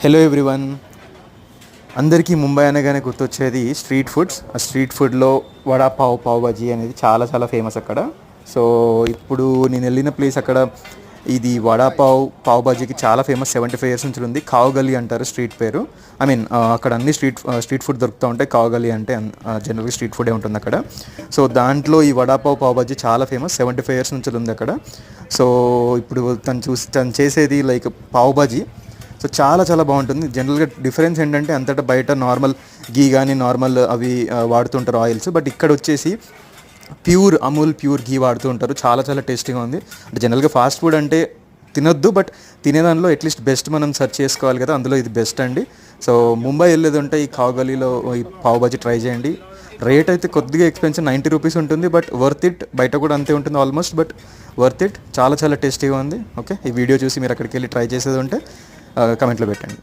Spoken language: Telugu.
Hello everyone. అందరికీ ముంబై అనగానే గుర్తొచ్చేది స్ట్రీట్ ఫుడ్స్. ఆ స్ట్రీట్ ఫుడ్లో వడా పావ్, పావ్ బజీ అనేది చాలా చాలా ఫేమస్ అక్కడ. సో ఇప్పుడు నేను వెళ్ళిన ప్లేస్ అక్కడ ఇది వడా పావ్, పావ్ బజీకి చాలా ఫేమస్. 75 years నుంచి ఉంది. కావ్ గల్లీ అంటారు స్ట్రీట్ పేరు. ఐ మీన్ అక్కడ అన్ని స్ట్రీట్ ఫుడ్ దొరుకుతూ ఉంటాయి. కావ్ గల్లీ అంటే జనరల్గా స్ట్రీట్ ఫుడే ఉంటుంది అక్కడ. సో దాంట్లో ఈ వడా పావ్, పావ్ బజీ చాలా ఫేమస్. 75 years నుంచి ఉంది అక్కడ. సో ఇప్పుడు తను చేసేది లైక్ పావ్ బజీ. సో చాలా చాలా బాగుంటుంది. జనరల్గా డిఫరెన్స్ ఏంటంటే అంతటా బయట నార్మల్ గీ కానీ నార్మల్ అవి వాడుతుంటారు ఆయిల్స్. బట్ ఇక్కడ వచ్చేసి ప్యూర్ అమూల్ ప్యూర్ గీ వాడుతూ ఉంటారు. చాలా చాలా టేస్టీగా ఉంది. అంటే జనరల్గా ఫాస్ట్ ఫుడ్ అంటే తినొద్దు, బట్ తినేదానిలో అట్లీస్ట్ బెస్ట్ మనం సెర్చ్ చేసుకోవాలి కదా, అందులో ఇది బెస్ట్ అండి. సో ముంబై వెళ్ళేది ఉంటే ఈ కావ్ గలీలో ఈ పావ్ బజీ ట్రై చేయండి. రేట్ అయితే కొద్దిగా ఎక్స్పెన్సివ్, 90 రూపీస్ ఉంటుంది. But worth it. బయట కూడా అంతే ఉంటుంది ఆల్మోస్ట్, బట్ వర్త్ ఇట్. చాలా చాలా టేస్టీగా ఉంది. ఓకే, ఈ వీడియో చూసి మీరు అక్కడికి వెళ్ళి ట్రై చేసేది ఉంటే కమెంట్లో పెట్టండి.